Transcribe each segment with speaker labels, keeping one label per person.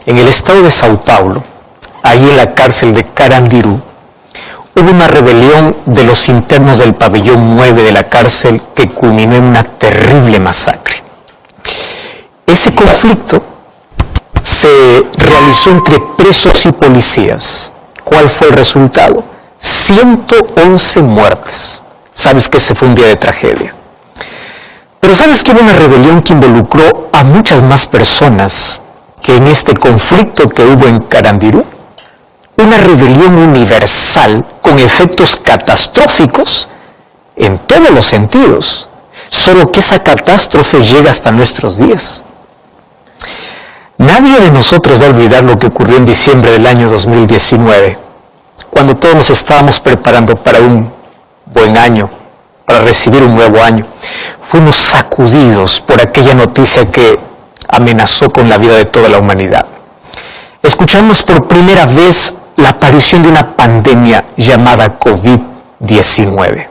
Speaker 1: En el estado de Sao Paulo, ahí en la cárcel de Carandiru, hubo una rebelión de los internos del pabellón 9 de la cárcel que culminó en una terrible masacre. Ese conflicto se realizó entre presos y policías. ¿Cuál fue el resultado? 111 muertes. Sabes que ese fue un día de tragedia. Pero ¿sabes que hubo una rebelión que involucró a muchas más personas que en este conflicto que hubo en Carandiru? Una rebelión universal con efectos catastróficos en todos los sentidos, solo que esa catástrofe llega hasta nuestros días. Nadie de nosotros va a olvidar lo que ocurrió en diciembre del año 2019, cuando todos nos estábamos preparando para un buen año, para recibir un nuevo año. Fuimos sacudidos por aquella noticia que amenazó con la vida de toda la humanidad. Escuchamos por primera vez la aparición de una pandemia llamada COVID-19.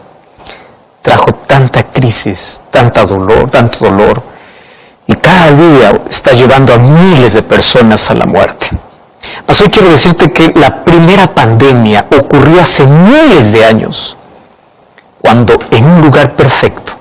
Speaker 1: Trajo tanta crisis, tanto dolor, y cada día está llevando a miles de personas a la muerte. Así quiero decirte que la primera pandemia ocurrió hace miles de años, cuando en un lugar perfecto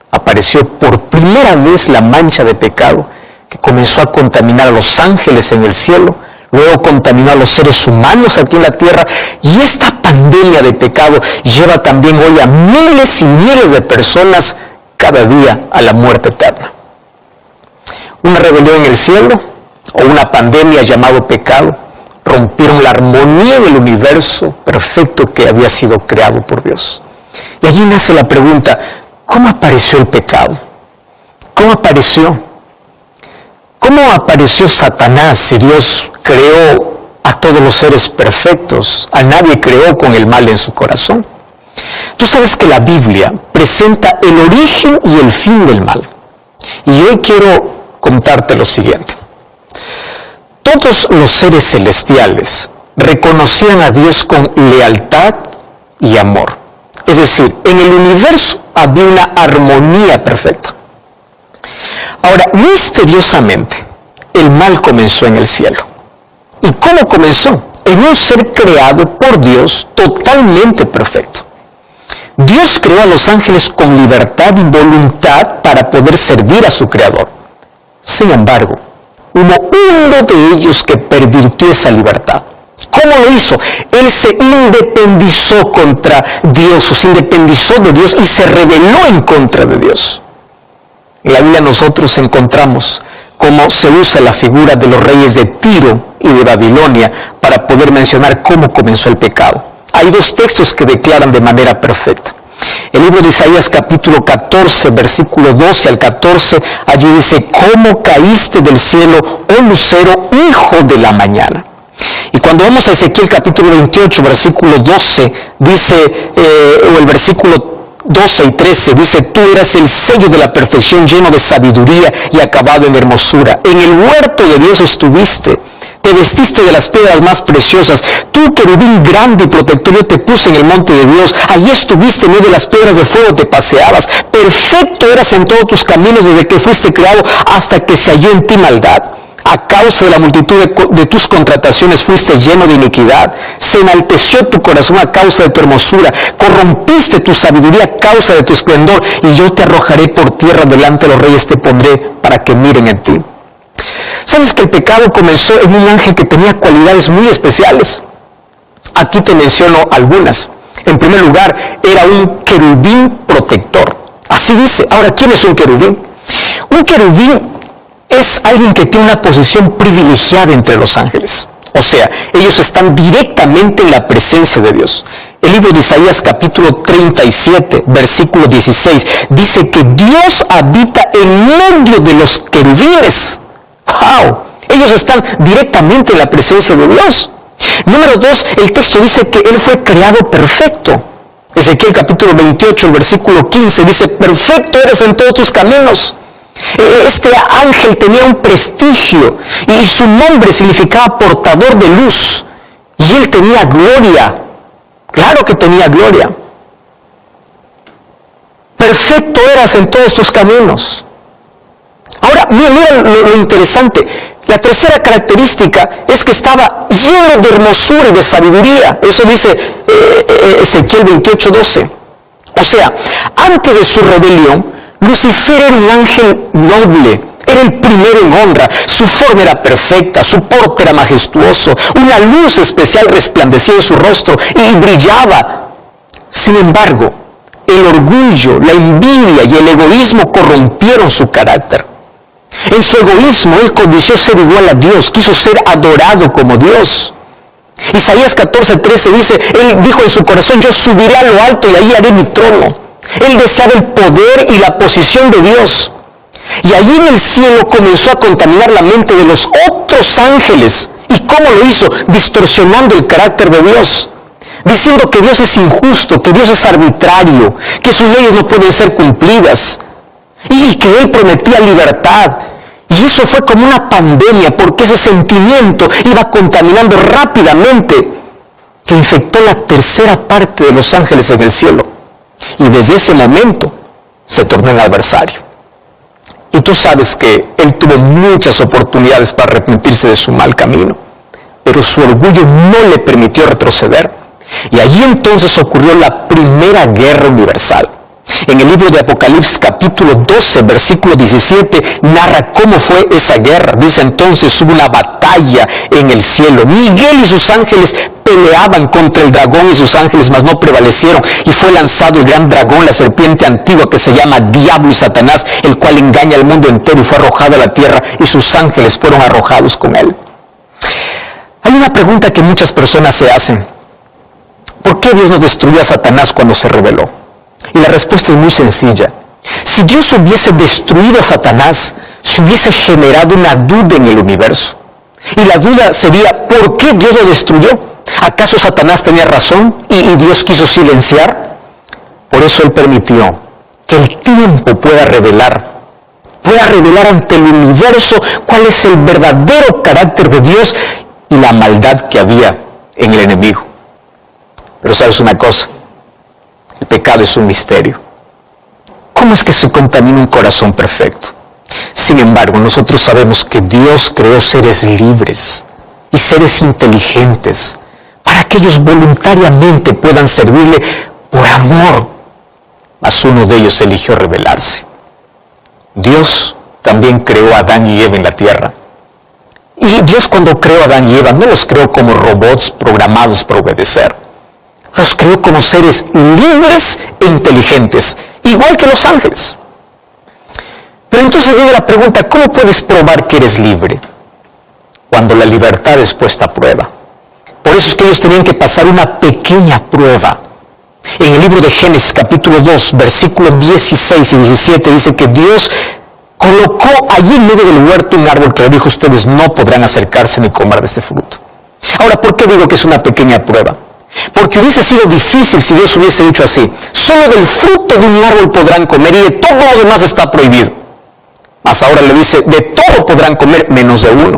Speaker 1: apareció por primera vez la mancha de pecado que comenzó a contaminar a los ángeles en el cielo, luego contaminó a los seres humanos aquí en la tierra, y esta pandemia de pecado lleva también hoy a miles y miles de personas cada día a la muerte eterna. Una rebelión en el cielo o una pandemia llamado pecado rompieron la armonía del universo perfecto que había sido creado por Dios. Y allí nace la pregunta, ¿cómo apareció el pecado? ¿Cómo apareció? ¿Cómo apareció Satanás si Dios creó a todos los seres perfectos? A nadie creó con el mal en su corazón. Tú sabes que la Biblia presenta el origen y el fin del mal. Y hoy quiero contarte lo siguiente. Todos los seres celestiales reconocían a Dios con lealtad y amor. Es decir, en el universo había una armonía perfecta. Ahora, misteriosamente, el mal comenzó en el cielo. ¿Y cómo comenzó? En un ser creado por Dios totalmente perfecto. Dios creó a los ángeles con libertad y voluntad para poder servir a su Creador. Sin embargo, hubo uno de ellos que pervirtió esa libertad. ¿Cómo lo hizo? Él se independizó contra Dios, o se independizó de Dios y se rebeló en contra de Dios. En la Biblia nosotros encontramos cómo se usa la figura de los reyes de Tiro y de Babilonia para poder mencionar cómo comenzó el pecado. Hay dos textos que declaran de manera perfecta. El libro de Isaías capítulo 14, versículo 12 al 14, allí dice, ¿cómo caíste del cielo, oh lucero, hijo de la mañana? Y cuando vamos a Ezequiel capítulo 28, versículo 12, dice, o el versículo 12 y 13, dice, tú eras el sello de la perfección, lleno de sabiduría y acabado en hermosura. En el huerto de Dios estuviste, te vestiste de las piedras más preciosas. Tú, querubín grande y protector, yo te puse en el monte de Dios. Allí estuviste, en medio de las piedras de fuego te paseabas. Perfecto eras en todos tus caminos desde que fuiste creado hasta que se halló en ti maldad. A causa de la multitud de tus contrataciones fuiste lleno de iniquidad. Se enalteció tu corazón a causa de tu hermosura. Corrompiste tu sabiduría a causa de tu esplendor. Y yo te arrojaré por tierra, delante de los reyes te pondré para que miren en ti. ¿Sabes que el pecado comenzó en un ángel que tenía cualidades muy especiales? Aquí te menciono algunas. En primer lugar, era un querubín protector. Así dice. Ahora, ¿quién es un querubín? Un querubín es alguien que tiene una posición privilegiada entre los ángeles. O sea, ellos están directamente en la presencia de Dios. El libro de Isaías capítulo 37, versículo 16, dice que Dios habita en medio de los querubines. ¡Wow! Ellos están directamente en la presencia de Dios. Número 2, el texto dice que Él fue creado perfecto. Ezequiel capítulo 28, el versículo 15, dice, perfecto eres en todos tus caminos. Este ángel tenía un prestigio y su nombre significaba portador de luz. Y él tenía gloria. Claro que tenía gloria. Perfecto eras en todos tus caminos. Ahora, mira lo interesante. La tercera característica es que estaba lleno de hermosura y de sabiduría. Eso dice Ezequiel 28:12. O sea, antes de su rebelión, Lucifer era un ángel noble, era el primero en honra, su forma era perfecta, su porte era majestuoso, una luz especial resplandecía en su rostro y brillaba. Sin embargo, el orgullo, la envidia y el egoísmo corrompieron su carácter. En su egoísmo, él codició ser igual a Dios, quiso ser adorado como Dios. Isaías 14:13 dice, él dijo en su corazón, yo subiré a lo alto y ahí haré mi trono. Él deseaba el poder y la posición de Dios. Y allí en el cielo comenzó a contaminar la mente de los otros ángeles. ¿Y cómo lo hizo? Distorsionando el carácter de Dios. Diciendo que Dios es injusto, que Dios es arbitrario, que sus leyes no pueden ser cumplidas. Y que Él prometía libertad. Y eso fue como una pandemia, porque ese sentimiento iba contaminando rápidamente, que infectó la tercera parte de los ángeles en el cielo. Y desde ese momento se tornó en adversario. Y tú sabes que él tuvo muchas oportunidades para arrepentirse de su mal camino, pero su orgullo no le permitió retroceder. Y allí entonces ocurrió la primera guerra universal. En el libro de Apocalipsis capítulo 12, versículo 17, narra cómo fue esa guerra. Dice entonces, hubo una batalla en el cielo. Miguel y sus ángeles peleaban contra el dragón y sus ángeles, mas no prevalecieron. Y fue lanzado el gran dragón, la serpiente antigua que se llama Diablo y Satanás, el cual engaña al mundo entero, y fue arrojado a la tierra y sus ángeles fueron arrojados con él. Hay una pregunta que muchas personas se hacen. ¿Por qué Dios no destruyó a Satanás cuando se rebeló? Y la respuesta es muy sencilla. Si Dios hubiese destruido a Satanás, se hubiese generado una duda en el universo. Y la duda sería, ¿por qué Dios lo destruyó? ¿Acaso Satanás tenía razón y Dios quiso silenciar? Por eso Él permitió que el tiempo pueda revelar ante el universo cuál es el verdadero carácter de Dios y la maldad que había en el enemigo. Pero ¿sabes una cosa? El pecado es un misterio. ¿Cómo es que se contamina un corazón perfecto? Sin embargo, nosotros sabemos que Dios creó seres libres y seres inteligentes para que ellos voluntariamente puedan servirle por amor. Mas uno de ellos eligió rebelarse. Dios también creó a Adán y Eva en la tierra. Y Dios, cuando creó a Adán y Eva, no los creó como robots programados para obedecer. Los creó como seres libres e inteligentes, igual que los ángeles. Pero entonces viene la pregunta, ¿cómo puedes probar que eres libre? Cuando la libertad es puesta a prueba. Por eso es que ellos tenían que pasar una pequeña prueba. En el libro de Génesis capítulo 2, versículos 16 y 17, dice que Dios colocó allí en medio del huerto un árbol que le dijo, ustedes no podrán acercarse ni comer de este fruto. Ahora, ¿por qué digo que es una pequeña prueba? Porque hubiese sido difícil si Dios hubiese dicho así, solo del fruto de un árbol podrán comer y de todo lo demás está prohibido. Mas ahora le dice, de todo podrán comer menos de uno.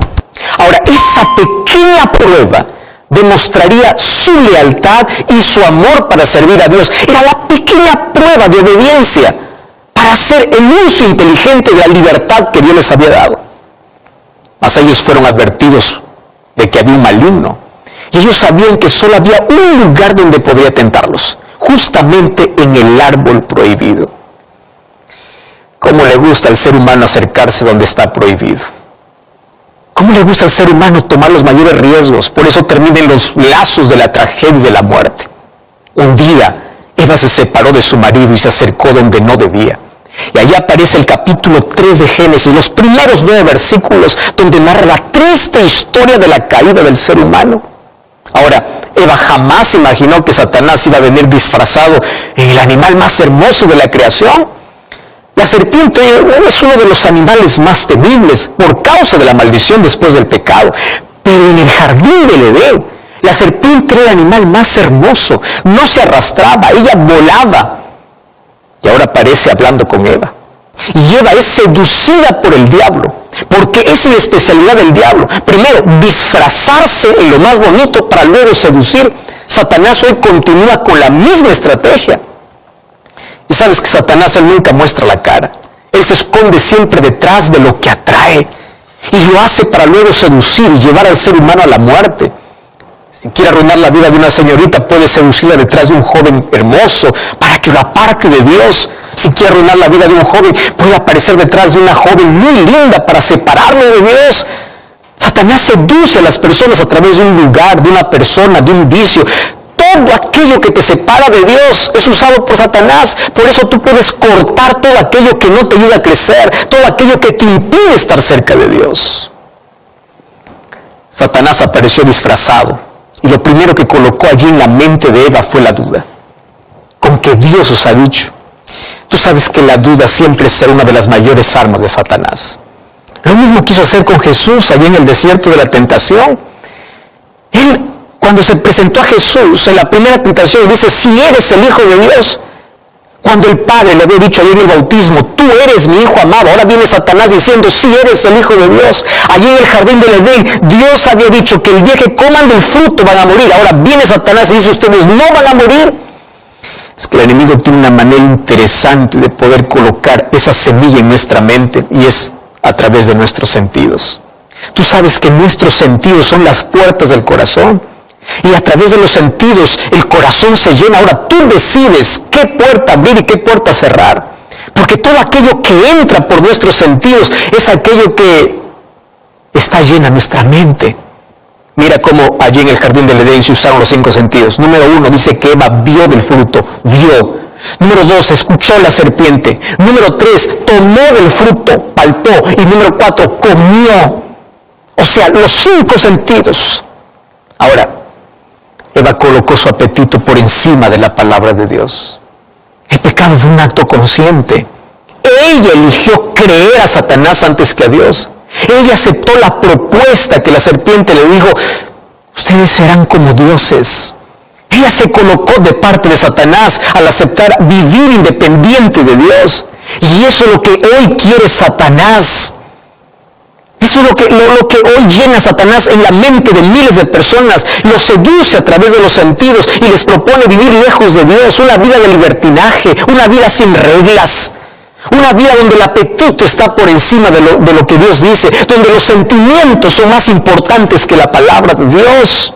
Speaker 1: Ahora, esa pequeña prueba demostraría su lealtad y su amor para servir a Dios. Era la pequeña prueba de obediencia para hacer el uso inteligente de la libertad que Dios les había dado. Mas ellos fueron advertidos de que había un maligno. Y ellos sabían que solo había un lugar donde podría tentarlos, justamente en el árbol prohibido. ¿Cómo le gusta al ser humano acercarse donde está prohibido? ¿Cómo le gusta al ser humano tomar los mayores riesgos? Por eso terminan los lazos de la tragedia y de la muerte. Un día, Eva se separó de su marido y se acercó donde no debía. Y allí aparece el capítulo 3 de Génesis, los primeros 9 versículos, donde narra la triste historia de la caída del ser humano. Ahora, Eva jamás imaginó que Satanás iba a venir disfrazado en el animal más hermoso de la creación. La serpiente es uno de los animales más temibles por causa de la maldición después del pecado. Pero en el jardín del Edén, la serpiente era el animal más hermoso. No se arrastraba, ella volaba. Y ahora aparece hablando con Eva. Y Eva es seducida por el diablo, porque esa es la especialidad del diablo. Primero, disfrazarse en lo más bonito para luego seducir. Satanás hoy continúa con la misma estrategia. Y sabes que Satanás, él nunca muestra la cara. Él se esconde siempre detrás de lo que atrae y lo hace para luego seducir y llevar al ser humano a la muerte. Si quiere arruinar la vida de una señorita, puede seducirla detrás de un joven hermoso para que lo aparte de Dios. Si quiere arruinar la vida de un joven, puede aparecer detrás de una joven muy linda para separarlo de Dios. Satanás seduce a las personas a través de un lugar, de una persona, de un vicio. Todo aquello que te separa de Dios es usado por Satanás. Por eso tú puedes cortar todo aquello que no te ayuda a crecer, todo aquello que te impide estar cerca de Dios. Satanás apareció disfrazado y lo primero que colocó allí en la mente de Eva fue la duda. ¿Con qué Dios os ha dicho? Tú sabes que la duda siempre será una de las mayores armas de Satanás. Lo mismo quiso hacer con Jesús allí en el desierto de la tentación. Él, cuando se presentó a Jesús en la primera tentación, dice, si eres el Hijo de Dios. Cuando el Padre le había dicho allí en el bautismo, tú eres mi Hijo amado. Ahora viene Satanás diciendo, si eres el Hijo de Dios. Allí en el jardín del Edén, Dios había dicho que el día que coman del fruto van a morir. Ahora viene Satanás y dice, ustedes no van a morir. Es que el enemigo tiene una manera interesante de poder colocar esa semilla en nuestra mente y es a través de nuestros sentidos. Tú sabes que nuestros sentidos son las puertas del corazón y a través de los sentidos el corazón se llena. Ahora tú decides qué puerta abrir y qué puerta cerrar, porque todo aquello que entra por nuestros sentidos es aquello que está llena nuestra mente. Mira cómo allí en el jardín del Edén se usaron los 5 sentidos. Número 1 dice que Eva vio del fruto, vio. Número 2, escuchó la serpiente. Número 3, tomó del fruto, palpó. Y número 4, comió. O sea, los 5 sentidos. Ahora, Eva colocó su apetito por encima de la palabra de Dios. El pecado fue un acto consciente. Ella eligió creer a Satanás antes que a Dios. Ella aceptó la propuesta que la serpiente le dijo, ustedes serán como dioses. Ella se colocó de parte de Satanás al aceptar vivir independiente de Dios. Y eso es lo que hoy quiere Satanás. Eso es lo que hoy llena Satanás en la mente de miles de personas. Los seduce a través de los sentidos y les propone vivir lejos de Dios, una vida de libertinaje, una vida sin reglas. Una vida donde el apetito está por encima de lo que Dios dice, donde los sentimientos son más importantes que la palabra de Dios.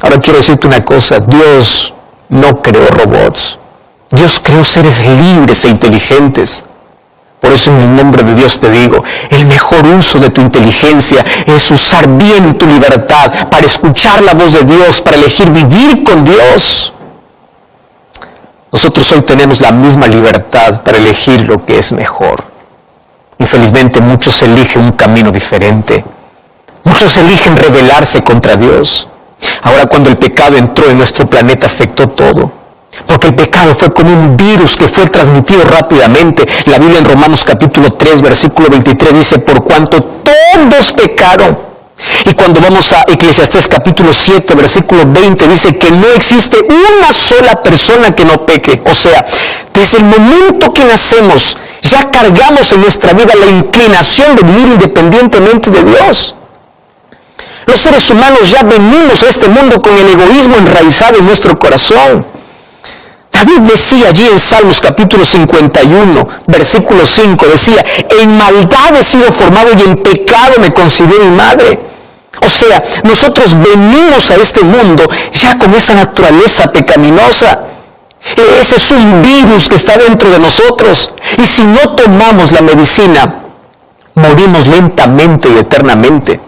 Speaker 1: Ahora quiero decirte una cosa, Dios no creó robots. Dios creó seres libres e inteligentes. Por eso en el nombre de Dios te digo, el mejor uso de tu inteligencia es usar bien tu libertad para escuchar la voz de Dios, para elegir vivir con Dios. Nosotros hoy tenemos la misma libertad para elegir lo que es mejor. Infelizmente muchos eligen un camino diferente. Muchos eligen rebelarse contra Dios. Ahora cuando el pecado entró en nuestro planeta afectó todo. Porque el pecado fue como un virus que fue transmitido rápidamente. La Biblia en Romanos capítulo 3, versículo 23 dice, por cuanto todos pecaron. Y cuando vamos a Eclesiastés capítulo 7, versículo 20, dice que no existe una sola persona que no peque. O sea, desde el momento que nacemos, ya cargamos en nuestra vida la inclinación de vivir independientemente de Dios. Los seres humanos ya venimos a este mundo con el egoísmo enraizado en nuestro corazón. David decía allí en Salmos capítulo 51, versículo 5, decía, en maldad he sido formado y en pecado me concibió mi madre. O sea, nosotros venimos a este mundo ya con esa naturaleza pecaminosa. Ese es un virus que está dentro de nosotros. Y si no tomamos la medicina, morimos lentamente y eternamente.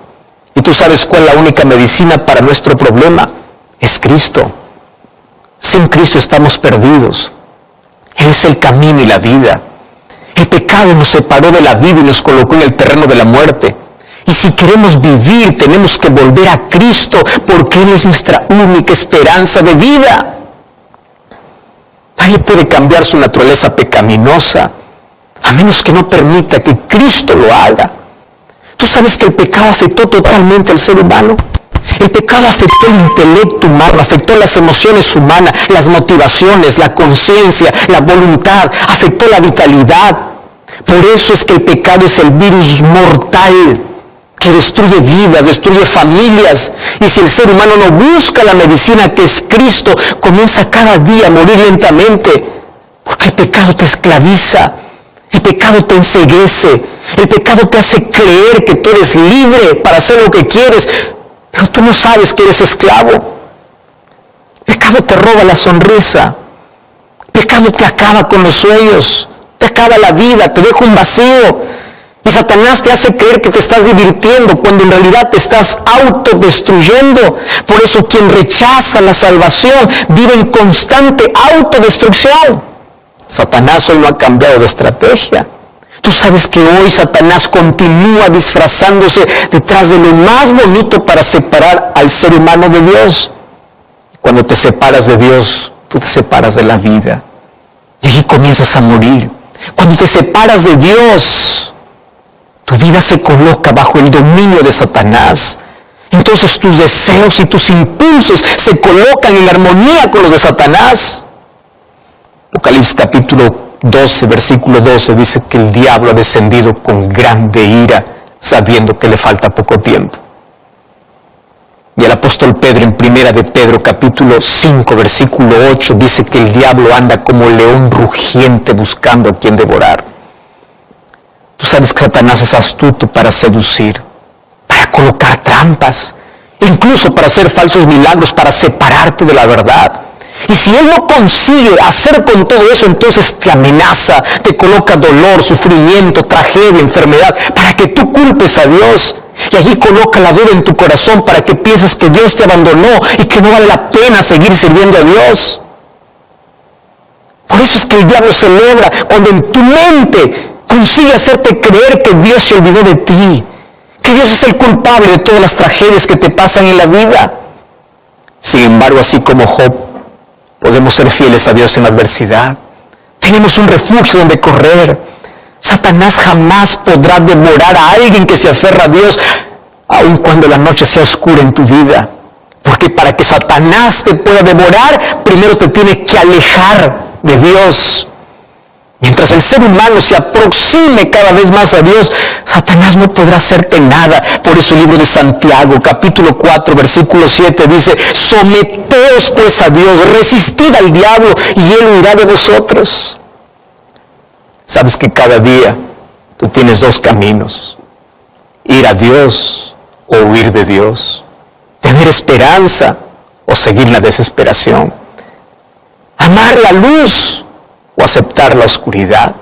Speaker 1: ¿Y tú sabes cuál es la única medicina para nuestro problema? Es Cristo. Sin Cristo estamos perdidos. Él es el camino y la vida. El pecado nos separó de la vida y nos colocó en el terreno de la muerte. Y si queremos vivir, tenemos que volver a Cristo, porque Él es nuestra única esperanza de vida. Nadie puede cambiar su naturaleza pecaminosa, a menos que no permita que Cristo lo haga. ¿Tú sabes que el pecado afectó totalmente al ser humano? El pecado afectó el intelecto humano, afectó las emociones humanas, las motivaciones, la conciencia, la voluntad, afectó la vitalidad. Por eso es que el pecado es el virus mortal que destruye vidas, destruye familias. Y si el ser humano no busca la medicina que es Cristo, comienza cada día a morir lentamente, porque el pecado te esclaviza. El pecado te enceguece. El pecado te hace creer que tú eres libre para hacer lo que quieres, pero tú no sabes que eres esclavo. El pecado te roba la sonrisa. El pecado te acaba con los sueños, te acaba la vida, te deja un vacío. Y Satanás te hace creer que te estás divirtiendo cuando en realidad te estás autodestruyendo. Por eso quien rechaza la salvación vive en constante autodestrucción. Satanás hoy no ha cambiado de estrategia. Tú sabes que hoy Satanás continúa disfrazándose detrás de lo más bonito para separar al ser humano de Dios. Cuando te separas de Dios, tú te separas de la vida. Y allí comienzas a morir. Cuando te separas de Dios, tu vida se coloca bajo el dominio de Satanás. Entonces tus deseos y tus impulsos se colocan en armonía con los de Satanás. Apocalipsis capítulo 12, versículo 12 dice que el diablo ha descendido con grande ira, sabiendo que le falta poco tiempo. Y el apóstol Pedro en primera de Pedro capítulo 5, versículo 8 dice que el diablo anda como león rugiente buscando a quien devorar. Tú sabes que Satanás es astuto para seducir, para colocar trampas, incluso para hacer falsos milagros, para separarte de la verdad. Y si él no consigue hacer con todo eso, entonces te amenaza, te coloca dolor, sufrimiento, tragedia, enfermedad, para que tú culpes a Dios. Y allí coloca la duda en tu corazón para que pienses que Dios te abandonó y que no vale la pena seguir sirviendo a Dios. Por eso es que el diablo celebra cuando en tu mente consigue hacerte creer que Dios se olvidó de ti, que Dios es el culpable de todas las tragedias que te pasan en la vida. Sin embargo, así como Job, podemos ser fieles a Dios en la adversidad. Tenemos un refugio donde correr. Satanás jamás podrá devorar a alguien que se aferra a Dios, aun cuando la noche sea oscura en tu vida. Porque para que Satanás te pueda devorar, primero te tiene que alejar de Dios. Mientras el ser humano se aproxime cada vez más a Dios, Satanás no podrá hacerte nada. Por eso el libro de Santiago, capítulo 4, versículo 7 dice: someteos pues a Dios, resistid al diablo y él huirá de vosotros. Sabes que cada día tú tienes dos caminos: ir a Dios o huir de Dios, tener esperanza o seguir la desesperación, amar la luz o aceptar la oscuridad.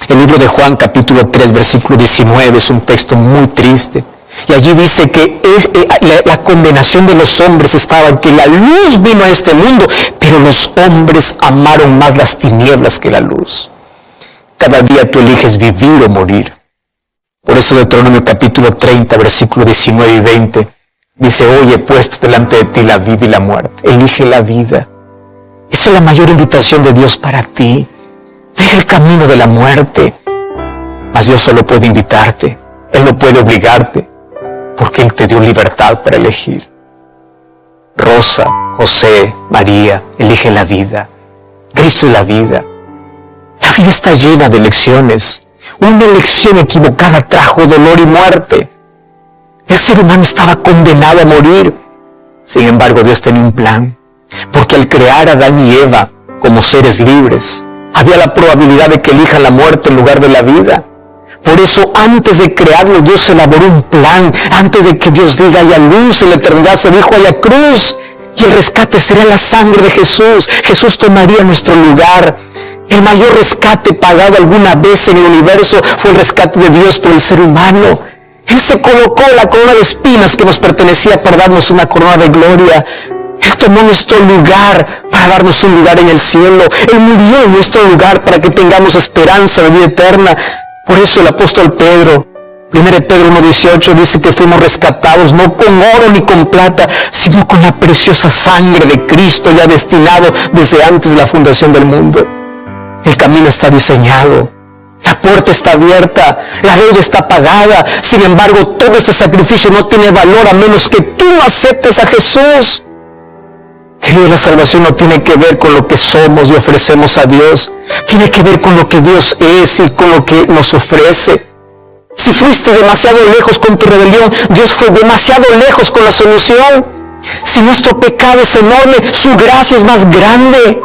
Speaker 1: El libro de Juan capítulo 3 versículo 19 es un texto muy triste, y allí dice que la condenación de los hombres estaba en que la luz vino a este mundo, pero los hombres amaron más las tinieblas que la luz. Cada día tú eliges vivir o morir. Por eso Deuteronomio capítulo 30 versículo 19 y 20 dice: hoy he puesto delante de ti la vida y la muerte, elige la vida. Esa es la mayor invitación de Dios para ti. Deja el camino de la muerte. Mas Dios solo puede invitarte. Él no puede obligarte, porque Él te dio libertad para elegir. Rosa, José, María, elige la vida. Cristo es la vida. La vida está llena de elecciones. Una elección equivocada trajo dolor y muerte. El ser humano estaba condenado a morir. Sin embargo, Dios tenía un plan. Porque al crear a Adán y Eva como seres libres, había la probabilidad de que elijan la muerte en lugar de la vida. Por eso, antes de crearlo, Dios elaboró un plan. Antes de que Dios diga haya luz, en la eternidad se dijo haya cruz. Y el rescate será la sangre de Jesús. Jesús tomaría nuestro lugar. El mayor rescate pagado alguna vez en el universo fue el rescate de Dios por el ser humano. Él se colocó la corona de espinas que nos pertenecía para darnos una corona de gloria. Él tomó nuestro lugar para darnos un lugar en el cielo. Él murió en nuestro lugar para que tengamos esperanza de vida eterna. Por eso el apóstol Pedro, 1 Pedro 1:18, dice que fuimos rescatados no con oro ni con plata, sino con la preciosa sangre de Cristo, ya destinado desde antes de la fundación del mundo. El camino está diseñado, la puerta está abierta, la deuda está pagada. Sin embargo, todo ese sacrificio no tiene valor a menos que tú aceptes a Jesús. Querido, la salvación no tiene que ver con lo que somos y ofrecemos a Dios. Tiene que ver con lo que Dios es y con lo que nos ofrece. Si fuiste demasiado lejos con tu rebelión, Dios fue demasiado lejos con la solución. Si nuestro pecado es enorme, su gracia es más grande.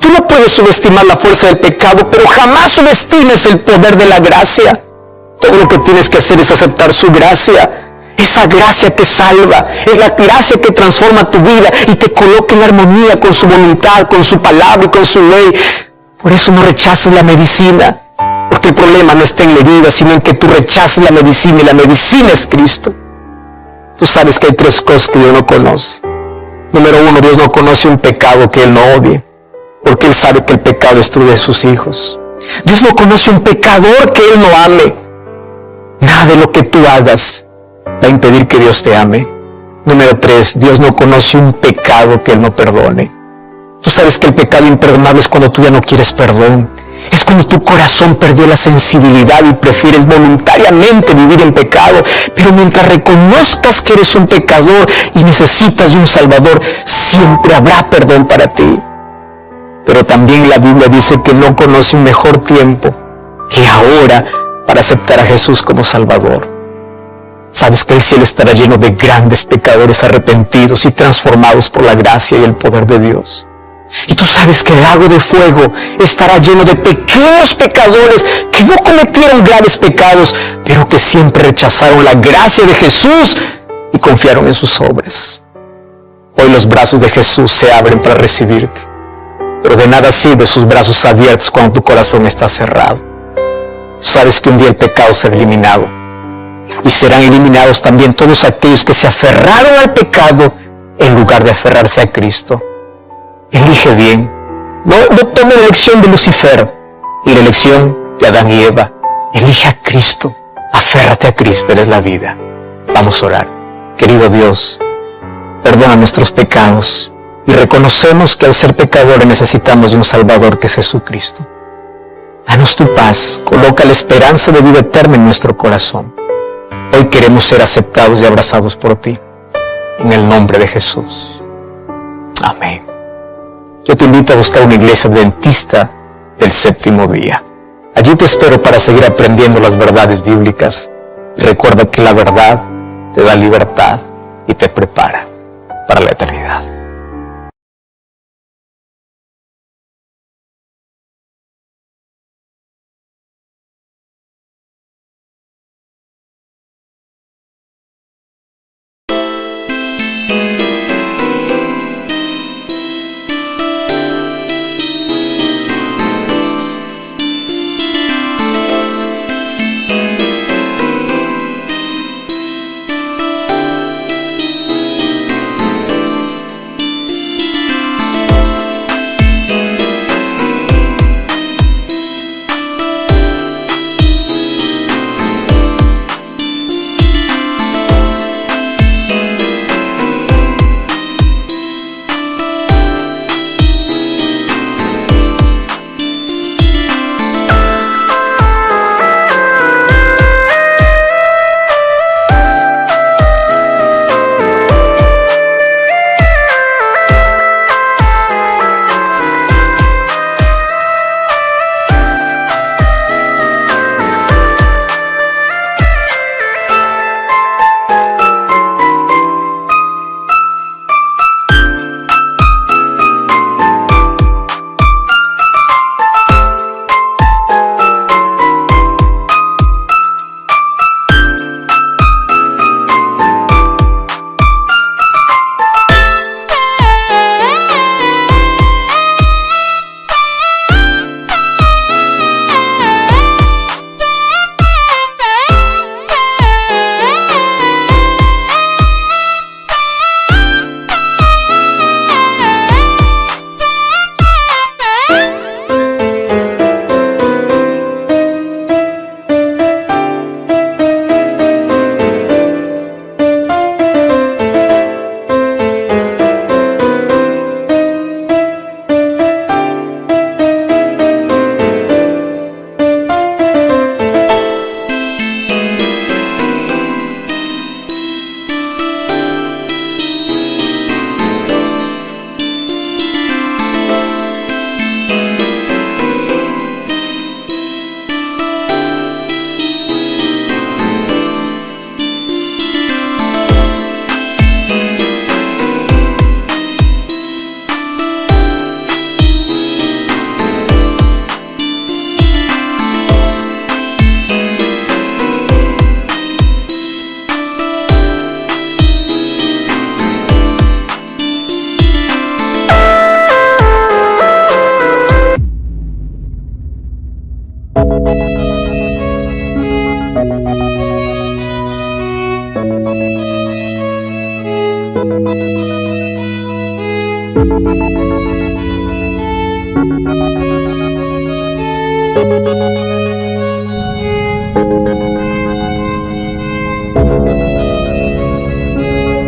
Speaker 1: Tú no puedes subestimar la fuerza del pecado, pero jamás subestimes el poder de la gracia. Todo lo que tienes que hacer es aceptar su gracia. Esa gracia que salva, es la gracia que transforma tu vida y te coloca en armonía con su voluntad, con su palabra y con su ley. Por eso no rechaces la medicina, porque el problema no está en la herida, sino en que tú rechaces la medicina, y la medicina es Cristo. Tú sabes que hay 3 cosas que Dios no conoce. Número 1, Dios no conoce un pecado que Él no odie, porque Él sabe que el pecado destruye a sus hijos. Dios no conoce un pecador que Él no ame. Nada de lo que tú hagas va a impedir que Dios te ame. Número 3, Dios no conoce un pecado que Él no perdone. Tú sabes que el pecado imperdonable es cuando tú ya no quieres perdón. Es cuando tu corazón perdió la sensibilidad y prefieres voluntariamente vivir en pecado. Pero mientras reconozcas que eres un pecador y necesitas de un Salvador, siempre habrá perdón para ti. Pero también la Biblia dice que no conoce un mejor tiempo que ahora para aceptar a Jesús como Salvador. Sabes que el cielo estará lleno de grandes pecadores arrepentidos y transformados por la gracia y el poder de Dios. Y tú sabes que el lago de fuego estará lleno de pequeños pecadores que no cometieron graves pecados, pero que siempre rechazaron la gracia de Jesús y confiaron en sus obras. Hoy los brazos de Jesús se abren para recibirte, pero de nada sirven sus brazos abiertos cuando tu corazón está cerrado. Tú sabes que un día el pecado será eliminado, y serán eliminados también todos aquellos que se aferraron al pecado en lugar de aferrarse a Cristo. Elige bien. No tome la elección de Lucifer y la elección de Adán y Eva. Elige a Cristo. Aférrate a Cristo, eres la vida. Vamos a orar. Querido Dios, perdona nuestros pecados y reconocemos que al ser pecadores necesitamos de un Salvador que es Jesucristo. Danos tu paz, coloca la esperanza de vida eterna en nuestro corazón. Hoy queremos ser aceptados y abrazados por ti. En el nombre de Jesús. Amén. Yo te invito a buscar una iglesia adventista del 7º día. Allí te espero para seguir aprendiendo las verdades bíblicas. Y recuerda que la verdad te da libertad y te prepara para la eternidad.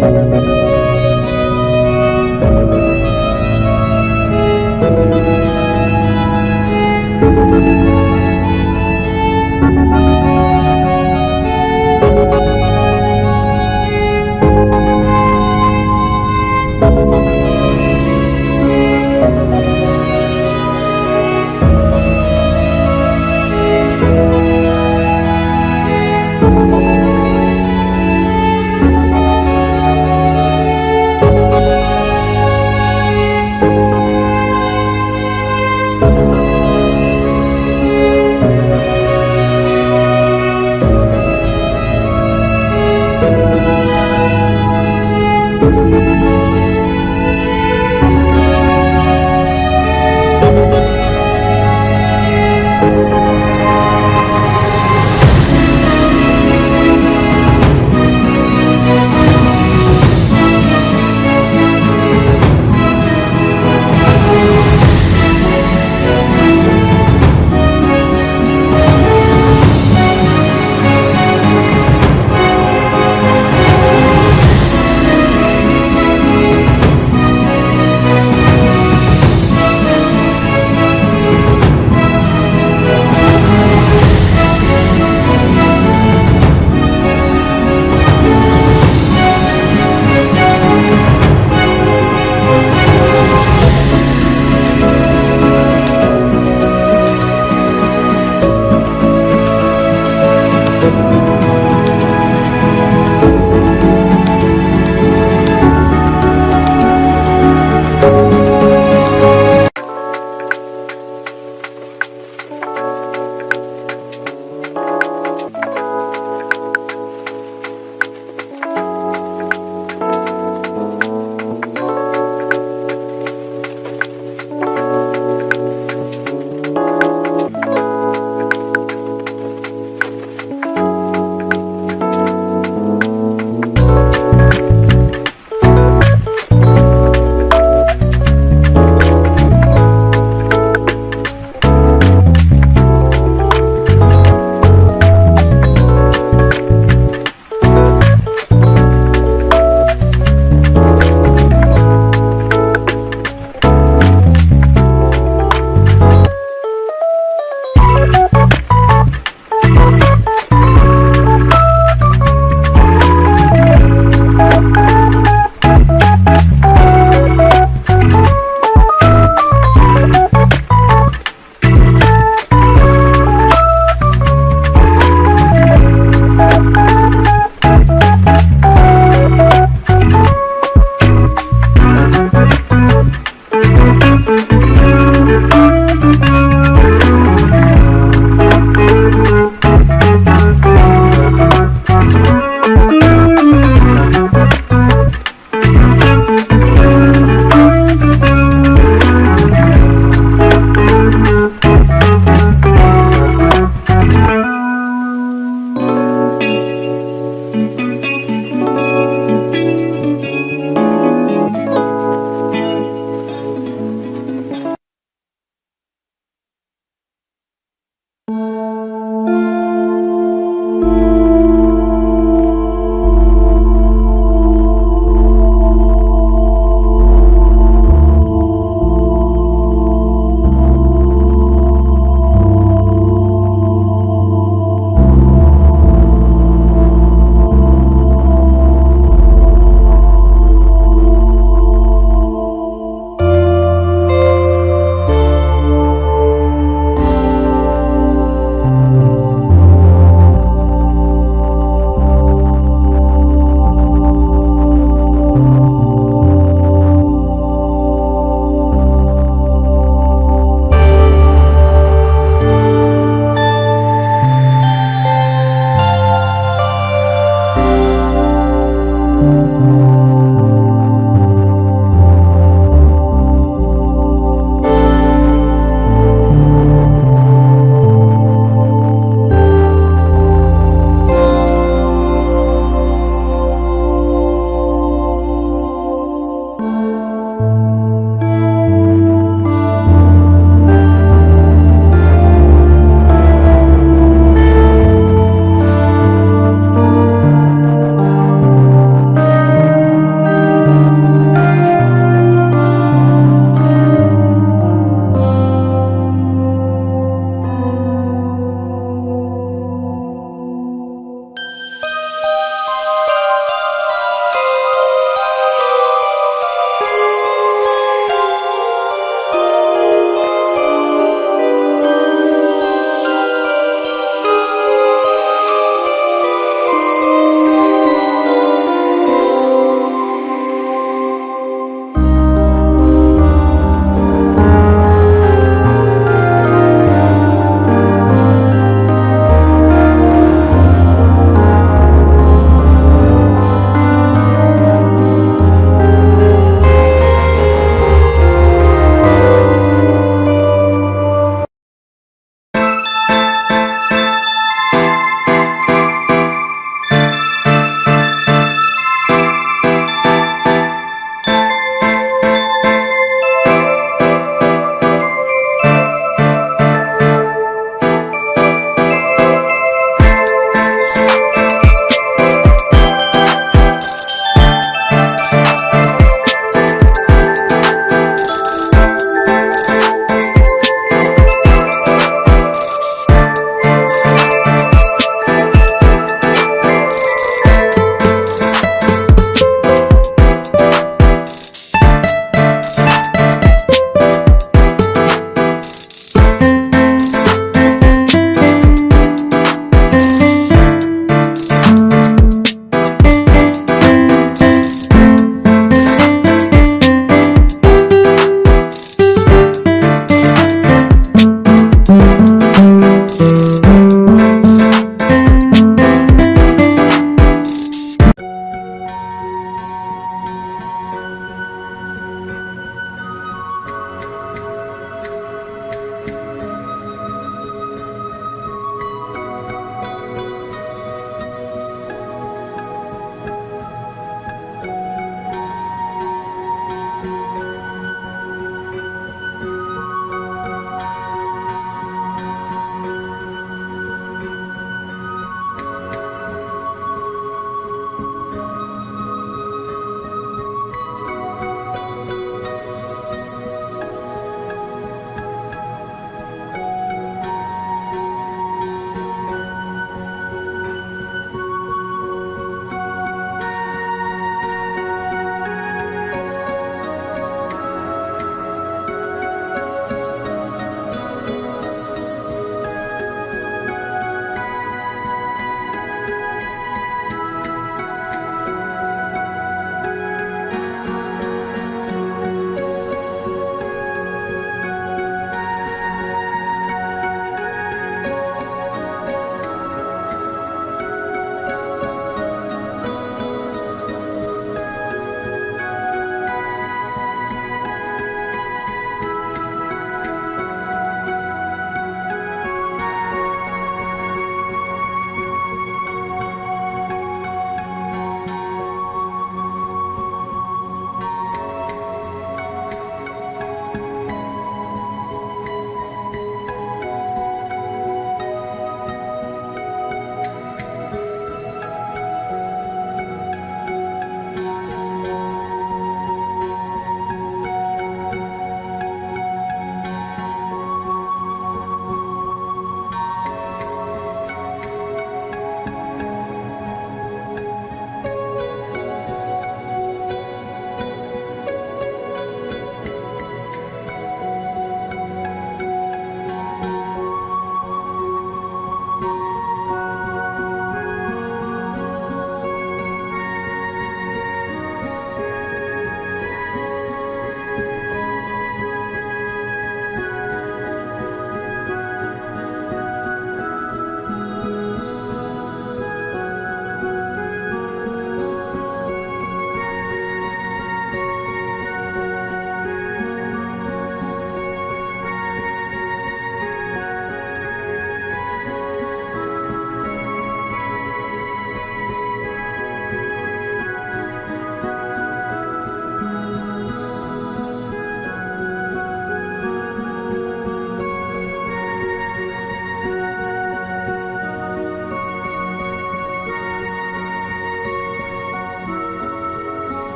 Speaker 2: Thank you.